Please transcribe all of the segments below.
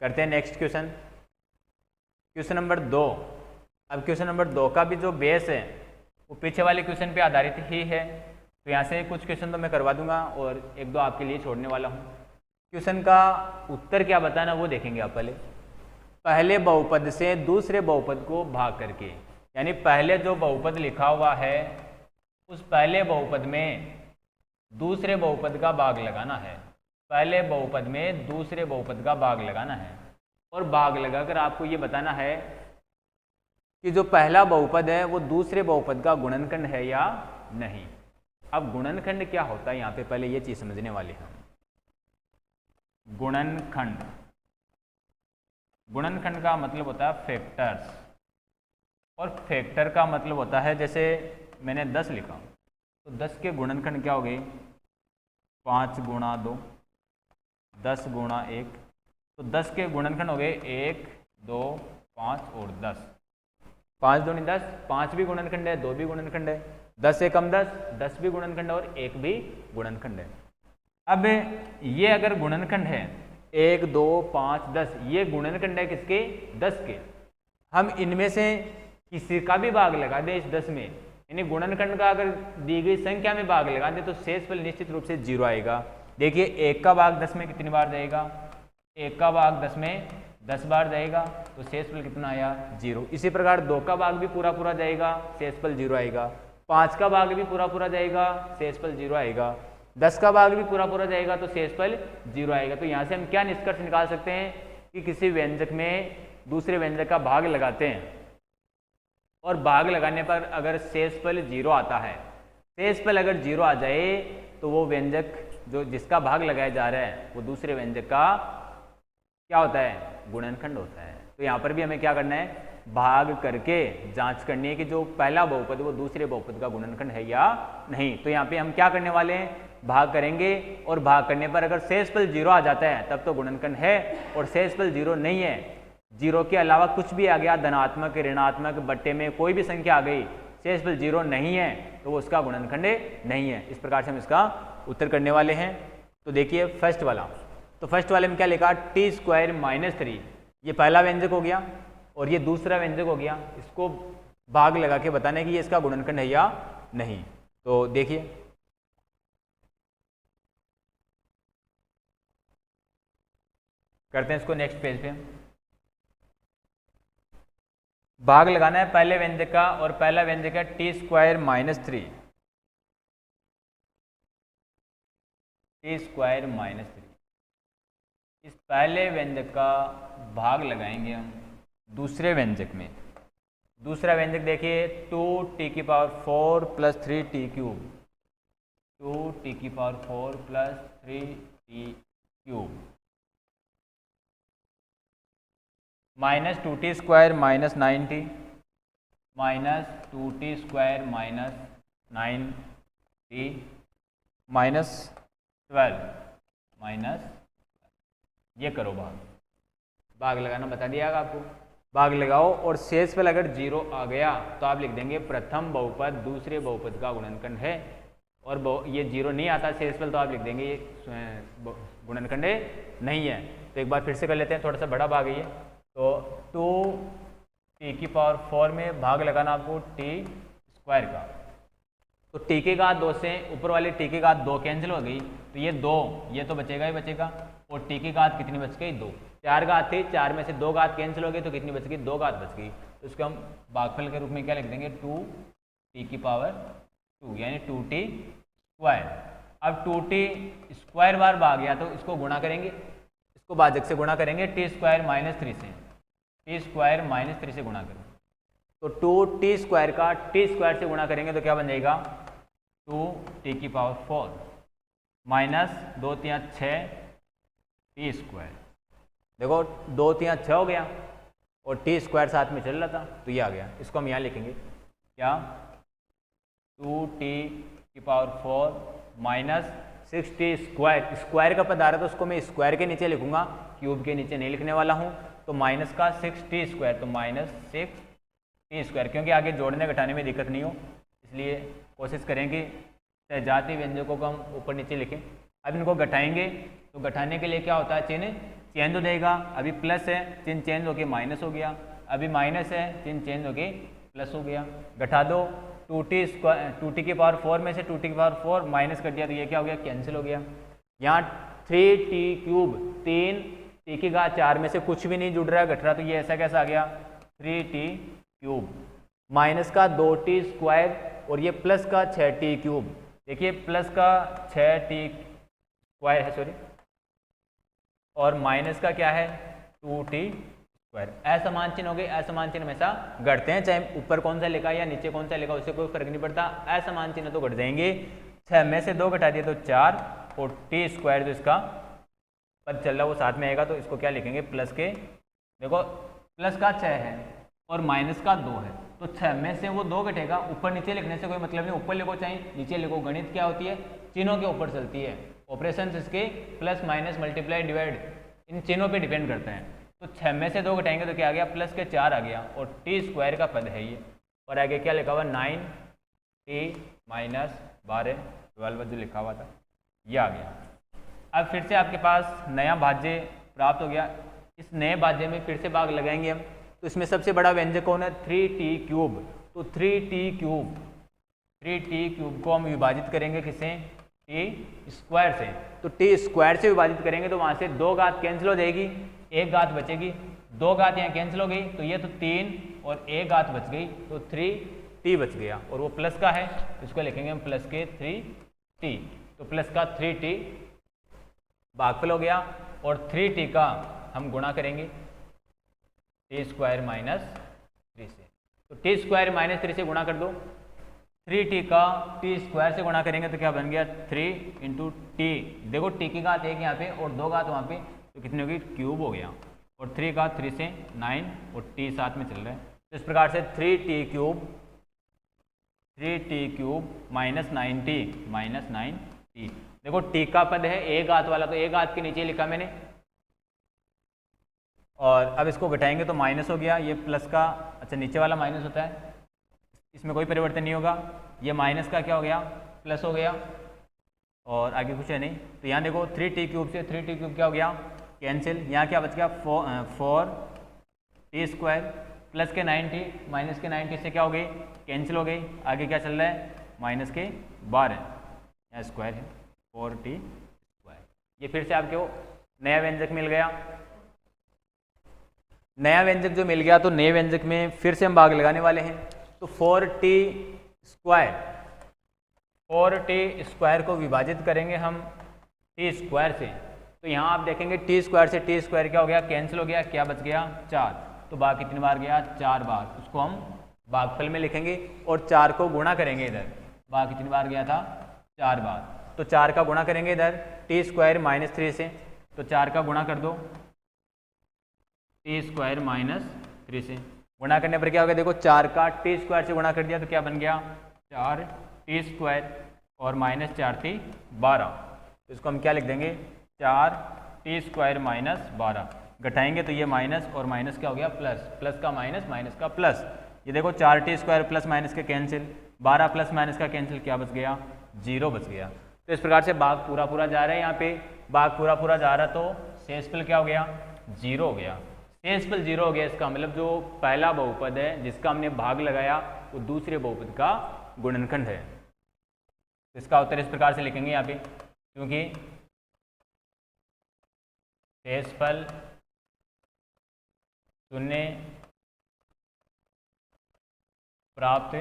करते हैं next question, question number 2। अब क्वेश्चन नंबर 2 का भी जो बेस है वो पीछे वाले क्वेश्चन पे आधारित ही है, तो यहाँ से कुछ क्वेश्चन तो मैं करवा दूंगा और एक दो आपके लिए छोड़ने वाला हूँ। क्वेश्चन का उत्तर क्या बताना वो देखेंगे आप पहले बहुपद से दूसरे बहुपद को भाग करके, यानी पहले जो बहुपद लिखा हुआ है उस पहले बहुपद में दूसरे बहुपद का भाग लगाना है। पहले बहुपद में दूसरे बहुपद का भाग लगाना है और भाग लगाकर आपको ये बताना है कि जो पहला बहुपद है वो दूसरे बहुपद का गुणनखंड है या नहीं। अब गुणनखंड क्या होता है यहाँ पे पहले ये चीज समझने वाले हैं। गुणनखंड, गुणनखंड का मतलब होता है फैक्टर्स, और फैक्टर का मतलब होता है जैसे मैंने 10 लिखा तो 10 के गुणनखंड क्या हो गए 5 गुणा 2, 10 गुणा 1, तो 10 के गुणनखंड हो गए 1, 2, 5 और 10। 5 दूनी 10, 5 भी गुणनखंड है, 2 भी गुणनखंड है, 10 से कम 10, 10 भी गुणनखंड है और 1 भी गुणनखंड है। अब ये अगर गुणनखंड है 1, 2, 5, 10, ये गुणनखंड है किसके 10 के। हम इनमें से किसी का भी भाग लगा दें इस 10 में, यानी गुणनखंड का अगर दी गई संख्या में भाग लगा दें तो शेषफल निश्चित रूप से 0 आएगा। देखिए 1 का भाग 10 में कितनी बार जाएगा, 1 का भाग 10 में 10 बार जाएगा, तो शेषफल कितना आया 0। इसी प्रकार 2 का भाग भी पूरा पूरा जाएगा, शेषफल 0 आएगा। 5 का भाग भी पूरा पूरा जाएगा, शेषफल 0 आएगा। 10 का भाग भी पूरा पूरा जाएगा तो शेषफल 0 आएगा। तो यहाँ से हम क्या निष्कर्ष निकाल सकते हैं कि किसी व्यंजक में दूसरे व्यंजक का भाग लगाते हैं और भाग लगाने पर अगर शेषफल 0 आता है, शेषफल अगर 0 आ जाए तो वो व्यंजक जो जिसका भाग लगाया जा रहा है वो दूसरे व्यंजक का क्या होता है गुणनखंड होता है। तो यहाँ पर भी हमें क्या करना है भाग करके जांच करनी है कि जो पहला बहुपद वो दूसरे बहुपद का गुणनखंड है या नहीं। तो यहाँ पे हम क्या करने वाले हैं भाग करेंगे और भाग करने पर अगर शेषफल 0 आ जाता है तब तो गुणनखंड है, और शेषफल 0 नहीं है, 0 के अलावा कुछ भी आ गया धनात्मक ऋणात्मक बट्टे में कोई भी संख्या आ गई, शेषफल 0 नहीं है तो वो उसका गुणनखंड नहीं है। इस प्रकार से हम इसका उत्तर करने वाले हैं। तो देखिए फर्स्ट वाला, तो फर्स्ट वाले में क्या लिखा t² - 3, ये पहला व्यंजक हो गया और ये दूसरा व्यंजक हो गया। इसको भाग लगा के बताना है कि ये इसका गुणनखंड है या नहीं। तो देखिए करते हैं इसको नेक्स्ट पेज पे। भाग लगाना है पहले व्यंजक का और पहला व्यंजक है t² - 3, t² - 3। इस पहले व्यंजक का भाग लगाएंगे हम दूसरे व्यंजक में। दूसरा व्यंजक देखिए 2t⁴ + 3t³, 2t⁴ + 3t³ -2t² - 9t, -2t² - 9t, -12 ये करो भाग लगाना बता दिया आपको। भाग लगाओ और शेषफल अगर 0 आ गया तो आप लिख देंगे प्रथम बहुपद दूसरे बहुपद का गुणनखंड है, और ये 0 नहीं आता शेषफल तो आप लिख देंगे ये गुणनखंड नहीं है। तो एक बार फिर से कर लेते हैं, थोड़ा सा बड़ा भाग है ये। तो 2t⁴ में भाग लगाना आपको t² का, तो t के घात 2 से ऊपर वाले t के घात 2 कैंसिल हो गई तो ये 2 ये तो बचेगा ही बचेगा, और t की घात कितनी बच गई 2। 4 घात थी, 4 में से 2 घात कैंसिल हो गई तो कितनी बच गई 2 घात बच गई। तो इसको हम भागफल के रूप में क्या लिख देंगे 2t⁴ यानी 2t²। अब 2t² बार भाग गया तो इसको गुणा करेंगे, इसको भाजक से गुणा करेंगे t² - 3 से, t² - 3 से गुणा करें तो 2t² का t² से गुणा करेंगे तो क्या बन जाएगा 2t⁴ -2 × 6 t²। देखो 2 × 6 हो गया और t² साथ में चल रहा था तो ये आ गया। इसको हम यहाँ लिखेंगे क्या 2t⁴ - 6t²। स्क्वायर का पद आ रहा है तो उसको मैं स्क्वायर के नीचे लिखूंगा, क्यूब के नीचे नहीं लिखने वाला हूँ। तो माइनस का 6t², तो -6t², क्योंकि आगे जोड़ने घटाने में दिक्कत नहीं हो इसलिए कोशिश करेंगे सजातीय व्यंजकों को हम ऊपर नीचे लिखें। अब इनको घटाएंगे तो घटाने के लिए क्या होता है चिन्ह चेंज हो जाएगा, अभी प्लस है चिन्ह चेंज होके माइनस हो गया, अभी माइनस है चिन्ह चेंज होके प्लस हो गया। घटा दो, 2t की पावर 4 में से 2t की पावर 4 माइनस कर दिया तो ये क्या हो गया, कैंसिल हो गया। यहाँ 3t क्यूब 3 t की घात 4 में से कुछ भी नहीं जुड़ रहा घट रहा, तो ये ऐसा कैसा आ गया 3t क्यूब माइनस का 2t स्क्वायर और ये प्लस का 6t क्यूब। देखिए प्लस का 6t स्क्वायर है सॉरी, और माइनस का क्या है 2t स्क्वायर। असमान चिन्ह हो गए, असमान चिन्ह हमेशा घटते हैं, चाहे ऊपर कौन सा लिखा या नीचे कौन सा लिखा उससे कोई फर्क नहीं पड़ता, असमान चिन्ह तो घट जाएंगे। 6 में से 2 घटा दिए तो 4 और t स्क्वायर जो इसका पद चल रहा है वो साथ में आएगा, तो इसको क्या लिखेंगे प्लस के, देखो प्लस का 6 है और माइनस का 2 है, तो 6 में से वो 2 घटेगा, ऊपर नीचे लिखने से कोई मतलब नहीं, ऊपर लिखो चाहे नीचे लिखो, गणित क्या होती है चिन्हों के ऊपर चलती है, ऑपरेशन इसके plus minus multiply divide in चिन्हों पे डिपेंड करते हैं। तो 6 में से 2 घटाएंगे तो क्या आ गया प्लस के 4 आ गया, और टी स्क्वायर का पद है ये, और आगे क्या लिखा हुआ 9t माइनस 12 जो लिखा हुआ था ये आ गया। अब फिर से आपके पास नया भाज्य प्राप्त हो गया, इस नए भाज्य में फिर से भाग लगाएंगे हम, तो इसमें सबसे बड़ा व्यंजक कौन है 3t क्यूब, तो 3t क्यूब को हम विभाजित करेंगे किससे t स्क्वायर से, तो t स्क्वायर से विभाजित करेंगे तो वहाँ से 2 घात कैंसिल हो जाएगी, 1 घात बचेगी, 2 घात यहाँ कैंसिल हो गई तो ये तो 3 और 1 घात बच गई तो 3t बच गया, और वो प्लस का है तो इसको लिखेंगे हम प्लस के 3t, तो प्लस का 3t भागफल हो गया, और 3t का हम गुणा करेंगे t स्क्वायर माइनस 3 से, तो t स्क्वायर माइनस 3 से गुणा कर दो, 3t का t स्क्वायर से गुणा करेंगे तो क्या बन गया 3 इंटू टी, देखो t की घात 1 यहाँ पे और 2 घात वहाँ पे, तो कितनी होगी क्यूब हो गया, और 3 का 3 से 9 और t साथ में चल रहा है, तो इस प्रकार से 3t क्यूब माइनस 9t, देखो t का पद है 1 घात वाला, तो 1 घात के नीचे लिखा मैंने, और अब इसको घटाएंगे तो माइनस हो गया, ये प्लस का, अच्छा नीचे वाला माइनस होता है, इसमें कोई परिवर्तन नहीं होगा, ये माइनस का क्या हो गया प्लस हो गया, और आगे कुछ है नहीं, तो यहाँ देखो 3t क्यूब से 3t क्यूब क्या हो गया कैंसिल, यहाँ क्या बच गया 4t स्क्वायर प्लस के 9t माइनस के 9t से क्या हो गई कैंसिल हो गई, आगे क्या चल रहा है माइनस के 12, यहाँ स्क्वायर है 4t स्क्वायर। ये फिर से आपको नया व्यंजक मिल गया, नया व्यंजक जो मिल गया तो नए व्यंजक में फिर से हम भाग लगाने वाले हैं, तो 4t स्क्वायर को विभाजित करेंगे हम t स्क्वायर से, तो यहाँ आप देखेंगे t स्क्वायर से t स्क्वायर क्या हो गया कैंसिल हो गया, क्या बच गया 4, तो भाग कितनी बार गया 4 बार, उसको हम भागफल में लिखेंगे और 4 को गुणा करेंगे इधर, भाग कितनी बार गया था 4 बार, तो 4 का गुणा करेंगे इधर t स्क्वायर माइनस 3 से, तो 4 का गुणा कर दो t स्क्वायर माइनस 3 से, गुणा करने पर क्या हो गया देखो 4 का t स्क्वायर से गुणा कर दिया तो क्या बन गया 4t स्क्वायर और माइनस 4t 12, तो इसको हम क्या लिख देंगे 4t स्क्वायर माइनस 12, घटाएंगे तो ये माइनस और माइनस क्या हो गया प्लस, प्लस का माइनस माइनस का प्लस, ये देखो 4t स्क्वायर प्लस माइनस के कैंसिल, 12 प्लस माइनस का कैंसिल, क्या बच गया 0 बच गया। तो इस प्रकार से भाग पूरा पूरा जा रहा है, यहाँ पे भाग पूरा पूरा जा रहा तो शेषफल क्या हो गया 0 हो गया, शेषफल 0 हो गया, इसका मतलब जो पहला बहुपद है जिसका हमने भाग लगाया वो दूसरे बहुपद का गुणनखंड है, तो इसका उत्तर इस प्रकार से लिखेंगे यहाँ पे, क्योंकि शेषफल 0 प्राप्त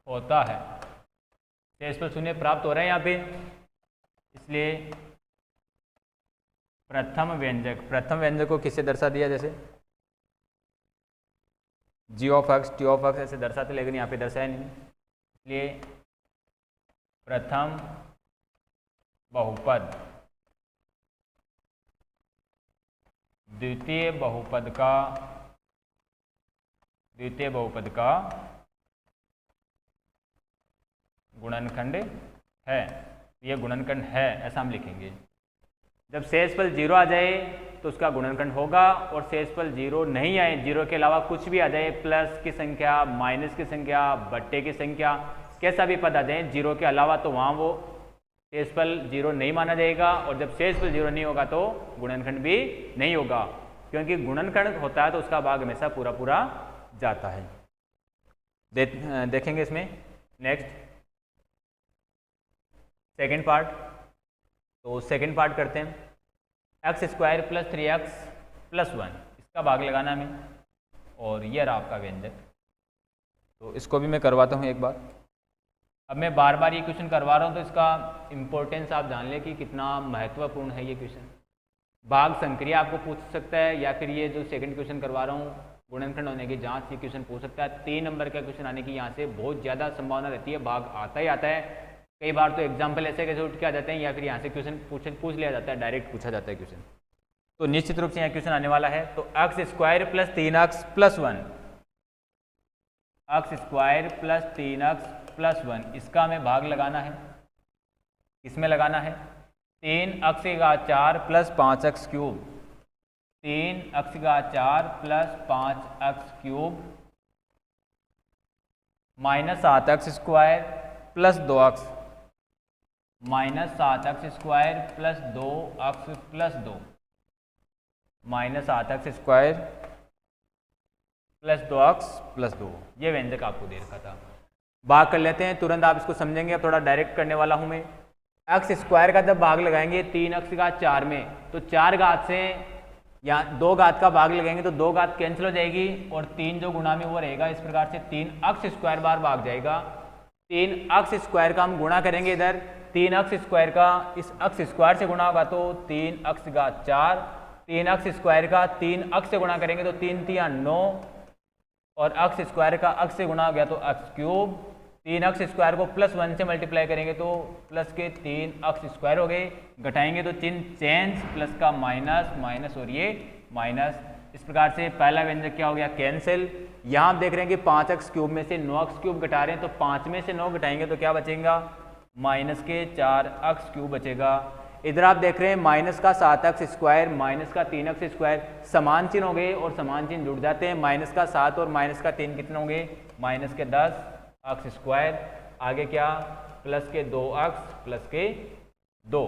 होता है, शेषफल 0 प्राप्त हो रहा है यहाँ पे, इसलिए प्रथम व्यंजक को किससे दर्शा दिया, जैसे g of x t of x ऐसे दर्शाते, लेकिन यहाँ पे दर्शाया नहीं, इसलिए प्रथम बहुपद द्वितीय बहुपद का गुणनखंड है, ये गुणनखंड है ऐसा हम लिखेंगे। जब शेषफल 0 आ जाए तो उसका गुणनखंड होगा, और शेषफल 0 नहीं आए, 0 के अलावा कुछ भी आ जाए, प्लस की संख्या माइनस की संख्या बट्टे की संख्या कैसा भी पद आ जाए 0 के अलावा, तो वहाँ वो शेषफल 0 नहीं माना जाएगा, और जब शेषफल 0 नहीं होगा तो गुणनखंड भी नहीं होगा, क्योंकि गुणनखंड होता है तो उसका भाग हमेशा पूरा पूरा जाता है। देखेंगे इसमें नेक्स्ट सेकेंड पार्ट। तो सेकेंड पार्ट करते हैं। X square plus 3x plus 1 इसका भाग लगाना हमें, और ये रहा आपका व्यंजक। तो इसको भी मैं करवाता हूँ एक बार। अब मैं बार बार ये क्वेश्चन करवा रहा हूँ तो इसका इम्पोर्टेंस आप जान लें कि कितना महत्वपूर्ण है ये क्वेश्चन। भाग संक्रिया आपको पूछ सकता है, या फिर ये जो सेकंड क्वेश्चन करवा रहा हूँ गुणनखंड होने की जांच, ये क्वेश्चन पूछ सकता है। 3 नंबर का क्वेश्चन आने की यहाँ से बहुत ज़्यादा संभावना रहती है। भाग आता ही आता है, कई बार तो एग्जाम्पल ऐसे कैसे उठ के आ जाते हैं, या फिर यहाँ से क्वेश्चन पूछ लिया जाता है, डायरेक्ट पूछा जाता है क्वेश्चन। तो निश्चित रूप से यहाँ क्वेश्चन आने वाला है। तो x square plus 3x plus 1, x square plus 3x plus 1 इसका हमें भाग लगाना है। इसमें लगाना है 3x4 plus 5x cube, 3x4 plus 5x cube minus 7x square plus 2x, minus 7x square plus 2x plus 2, minus 8x square plus 2x plus 2। ये व्यंजक आपको दे रखा था। भाग कर लेते हैं, तुरंत आप इसको समझेंगे। अब थोड़ा डायरेक्ट करने वाला हूं मैं। एक्स स्क्वायर का जब भाग लगाएंगे 3x4 में, तो 4 घात से या 2 घात का भाग लगाएंगे तो 2 घात कैंसिल हो जाएगी, और 3 जो गुणा में वो रहेगा। इस प्रकार से 3x स्क्वायर बार भाग जाएगा। 3x स्क्वायर का हम गुणा करेंगे इधर, 3x स्क्वायर का इस x स्क्वायर से गुणा होगा तो 3x4, 3x स्क्वायर का 3x से गुणा करेंगे तो 3 3 9, और x स्क्वायर का x से गुणा हो गया तो x क्यूब। 3x स्क्वायर को प्लस 1 से मल्टीप्लाई करेंगे तो प्लस के 3x स्क्वायर हो गए। घटाएंगे तो चिन्ह चेंज, प्लस का माइनस, माइनस और ये माइनस। इस प्रकार से पहला व्यंजक क्या हो गया, कैंसिल। यहाँ आप देख रहे हैं कि 5x क्यूब में से 9x क्यूब घटा रहे हैं, तो 5 में से 9 घटाएंगे तो क्या बचेगा, माइनस के 4x क्यूब बचेगा। इधर आप देख रहे हैं माइनस का 7x स्क्वायर, माइनस का 3x स्क्वायर, समान चिन्ह हो गए और समान चिन्ह जुड़ जाते हैं। माइनस का 7 और माइनस का 3 कितने होंगे, माइनस के 10x स्क्वायर। आगे क्या, प्लस के 2x प्लस के 2।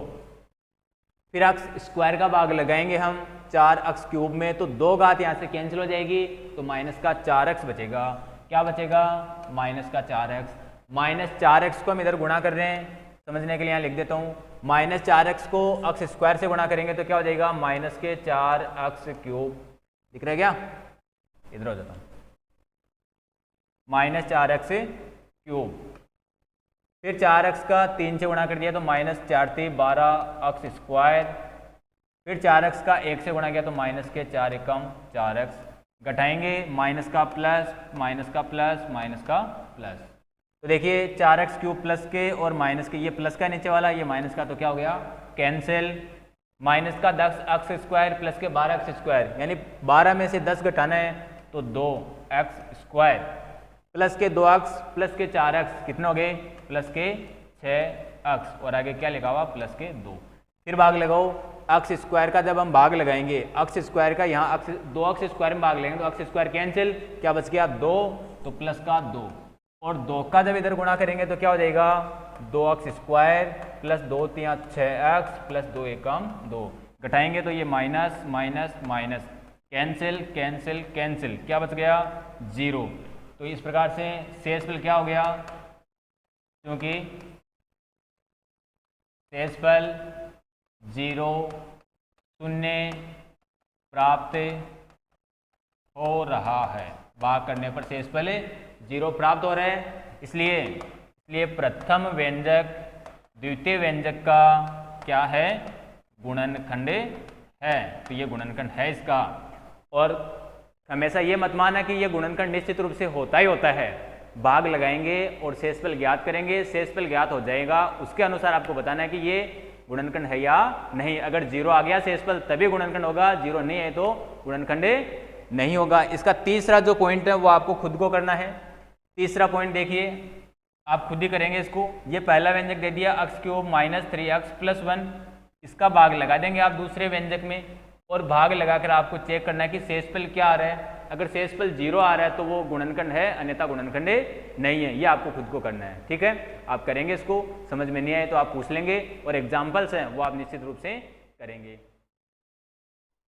फिर x स्क्वायर का भाग लगाएंगे हम 4x क्यूब में, तो 2 घात यहाँ से कैंसिल हो जाएगी, तो माइनस का 4x बचेगा। क्या बचेगा, माइनस का 4x। माइनस 4x को हम इधर गुणा कर रहे हैं, समझने के लिए यहाँ लिख देता हूँ। माइनस 4x को x स्क्वायर से गुणा करेंगे तो क्या हो जाएगा, माइनस के 4x क्यूब। दिख रहा है क्या, इधर हो जाता हूँ, माइनस 4x क्यूब। फिर 4x का 3 से गुणा कर दिया तो माइनस 4 3 12x स्क्वायर। फिर 4x का 1 से गुणा किया तो माइनस के 4 एकम 4x। घटाएंगे माइनस का प्लस, माइनस का प्लस, माइनस का प्लस। तो देखिए 4x क्यूब प्लस के और माइनस के, ये प्लस का नीचे वाला, ये माइनस का, तो क्या हो गया, कैंसिल। माइनस का 10x स्क्वायर प्लस के 12x स्क्वायर, यानी 12 में से 10 घटाना है तो 2x स्क्वायर, प्लस के 2x प्लस के 4x कितने हो गए, प्लस के 6x, और आगे क्या लिखा हुआ, प्लस के 2। फिर भाग लगाओ, x स्क्वायर का जब हम भाग लगाएंगे, x स्क्वायर का यहाँ 2x स्क्वायर में भाग लेंगे तो x स्क्वायर कैंसिल, क्या बच गया 2, तो प्लस का 2, और 2 का जब इधर गुणा करेंगे तो क्या हो जाएगा, 2x square plus 2 3 6x plus 2 एकम 2। घटाएंगे तो ये minus minus minus, cancel cancel cancel, क्या बच गया 0। तो इस प्रकार से शेषफल क्या हो गया, क्योंकि शेषफल 0 0 प्राप्त हो रहा है। भाग करने पर शेषफल 0 प्राप्त हो रहा है, इसलिए प्रथम व्यंजक द्वितीय व्यंजक का क्या है, गुणनखंड है। तो ये गुणनखंड है इसका। और हमेशा ये मत माना कि ये गुणनखंड निश्चित रूप से होता ही होता है। भाग लगाएंगे और शेषफल ज्ञात करेंगे, शेषफल ज्ञात हो जाएगा, उसके अनुसार आपको बताना है कि ये गुणनखंड है या नहीं। अगर 0 आ गया शेषफल तभी गुणनखंड होगा, 0 नहीं है तो गुणनखंड नहीं होगा। इसका तीसरा जो पॉइंट है वो आपको खुद को करना है। तीसरा पॉइंट देखिए, आप खुद ही करेंगे इसको। ये पहला व्यंजक दे दिया x cube minus 3x plus 1, इसका भाग लगा देंगे आप दूसरे व्यंजक में, और भाग लगाकर आपको चेक करना है कि शेषफल क्या आ रहा है। अगर शेषफल 0 आ रहा है तो वो गुणनखंड है, अन्यथा गुणनखंड नहीं है। ये आपको खुद को करना है, ठीक है। आप करेंगे, इसको समझ में नहीं आए तो आप पूछ लेंगे, और एग्जाम्पल्स हैं वो आप निश्चित रूप से करेंगे।